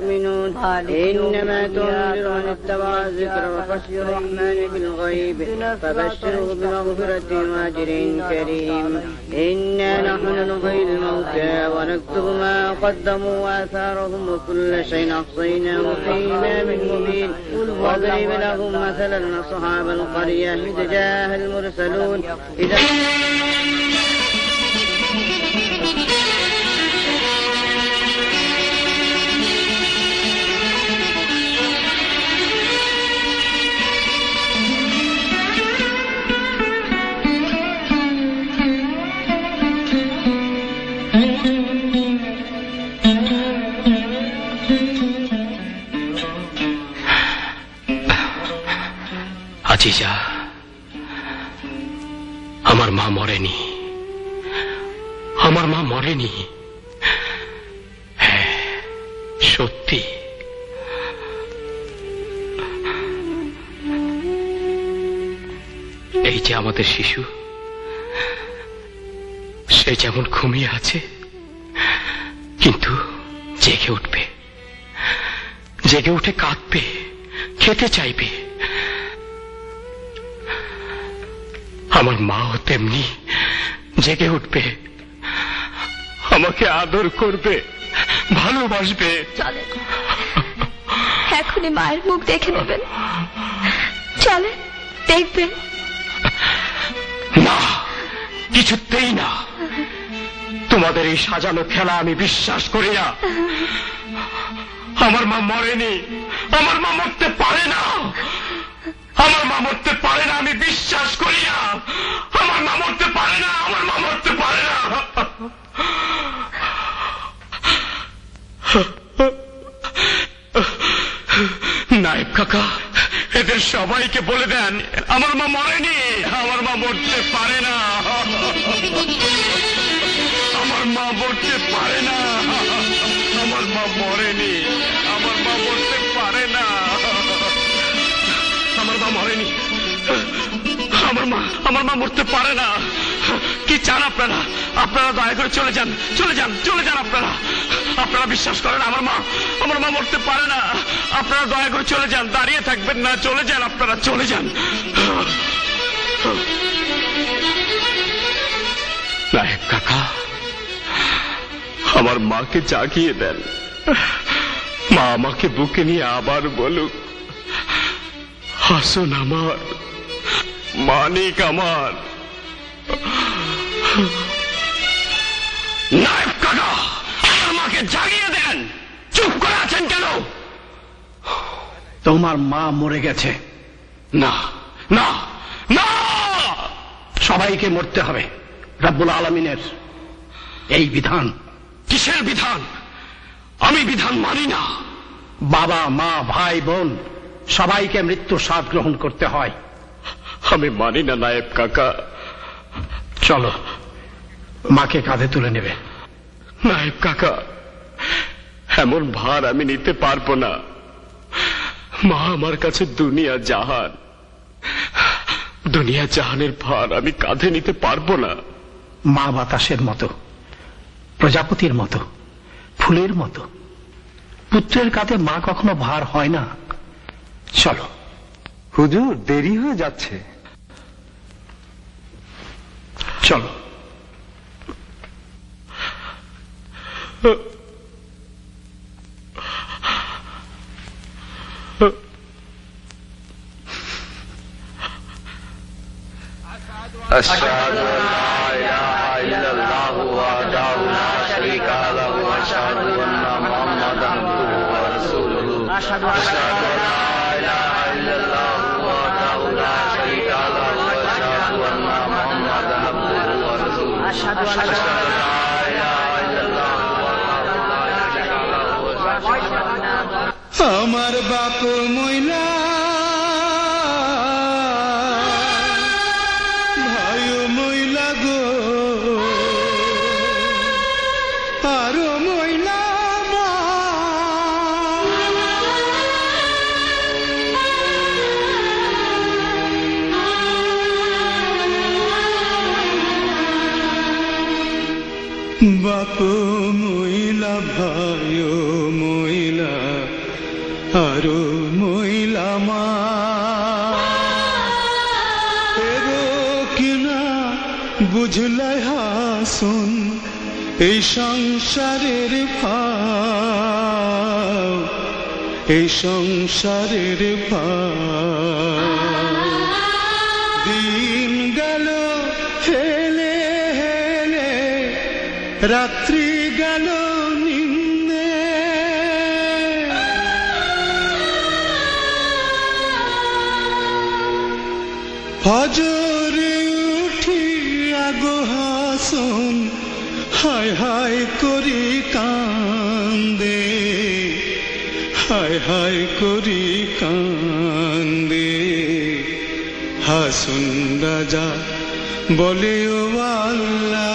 يؤمنون إنما تنذر من اتبع الذكر وخشي الرحمن بالغيب فبشره بمغفرة وأجر كريم إنا نحن نحيي الموتى ونكتب ما قدموا وآثارهم وكل شيء أحصيناه في إمام مبين واضرب لهم مثلا أصحاب القرية إذ جاءها المرسلون আজিজা, আমার মা মরেনি, আমার মা মরেনি। হ্যাঁ, সত্যি। এই যে আমাদের শিশু, সে যেমন ঘুমিয়ে আছে কিন্তু জেগে উঠবে, জেগে উঠে কাঁদবে, খেতে চাইবে। আমার মাও তেমনি জেগে উঠবে, আমাকে আদর করবে, ভালোবাসবে। চলেন, এখনই মায়ের মুখ দেখে নেবেন। চলেন, দেখবেন। না, কিছুতেই না। তোমাদের এই সাজানো খেলা আমি বিশ্বাস করি না। আমার মা মরেনি, আমার মা মরতে পারে না, আমার মা মরতে পারে না, আমি বিশ্বাস করি না। আমার মা মরতে পারে না, আমার মা মরতে পারে না। নায়েব কাকা, এদের সবাইকে বলে দেন আমার মা মরেনি, আমার মা মরতে পারে না, আমার মা মরতে পারে না, আমার মা মরেনি, আমার মা মরতে পারে না, আমার মা মরেনি, আমার মা মরতে পারে না। কি চান আপনারা? আপনারা দয়া করে চলে যান, চলে যান, চলে যান। আপনারা বিশ্বাস করেন আমার মা মরতে পারে না। আপনারা দয়া করে চলে যান, দাঁড়িয়ে থাকবেন না, চলে যান, আপনারা চলে যান। নায়েব কাকা, আমার মাকে জাগিয়ে দেন। মা আমাকে বুকে নিয়ে আবার বলুক, হাসন আমার, মানিক আমার। নায়েব কাকা, আমার মাকে জাগিয়ে দেন। চুপ করে আছেন কেন? তোমার মা মরে গেছে। না না না, সবাইকে মরতে হবে। রব্বুল আলামিনের এই বিধান। কিসের বিধান? আমি বিধান মানি না। বাবা, মা, ভাই, বোন সবাইকে মৃত্যুর স্বাদ গ্রহণ করতে হয়। আমি মানি না নায়েব কাকা। চলো, মাকে কাঁধে তুলে নেবে। নায়েব কাকা, এমন ভার আমি নিতে পারবো না। মা আমার কাছে দুনিয়া জাহান, দুনিয়া জাহানের ভার আমি কাঁধে নিতে পারবো না। মা বাতাসের মতো, প্রজাপতির মতো, ফুলের মতো। পুত্রের কাঁধে মা কখনো ভার হয় না। চলো। হুজুর, দেরি হয়ে যাচ্ছে। চলো। أشهد أن لا إله إلا الله وحده لا شريك له وأشهد أن محمدا عبده ورسوله أشهد أن لا إله إلا الله وحده لا شريك له وأشهد أن محمدا عبده ورسوله أشهد أن لا إله إلا الله وحده لا شريك له وأشهد أن আমার বাপ মইলা বাপ মইলা ভাই মইলা আরো মইলামা এগো কিনা বুঝলাই হাসুন এই সংসারের ভাব, এই সংসারের ভাব। দিন গেল হেলে হেলে, রাত্রি গেল নিন্দে, ফজরে উঠিয়া গো হাসুন হায় হায় করি কান্দে, হায় হায় করি কান্দে। হাসুন রাজা বলে ও আল্লাহ,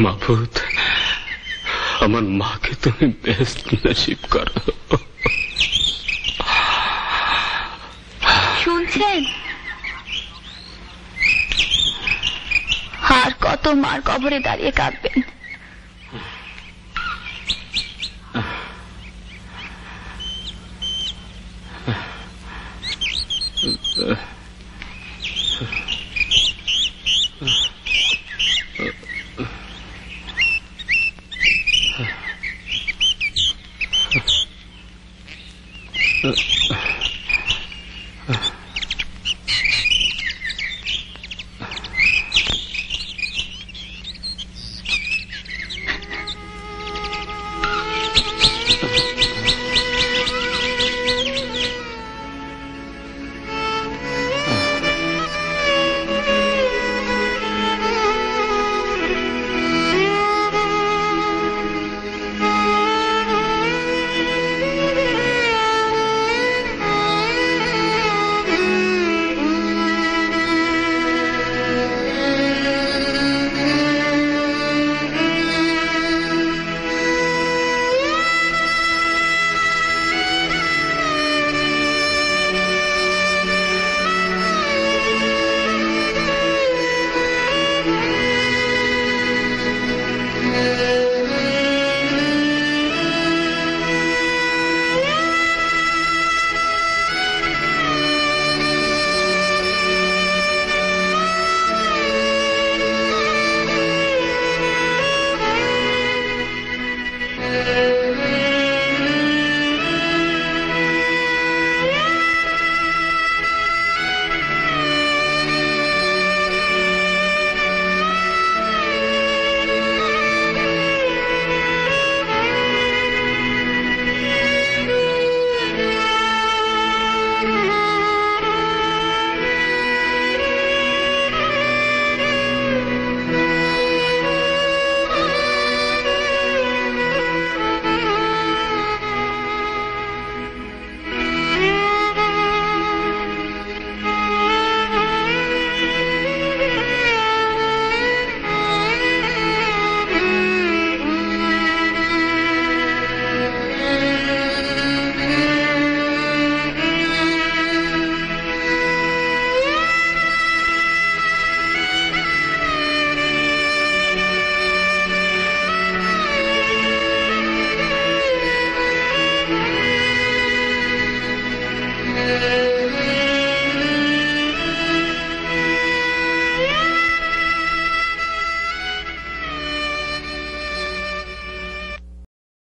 মাবুদ, আমার মাকে তুমি বেহেশত নসিব করো। শুনছেন? আর কত মার কবরে দাঁড়িয়ে কাঁদবেন?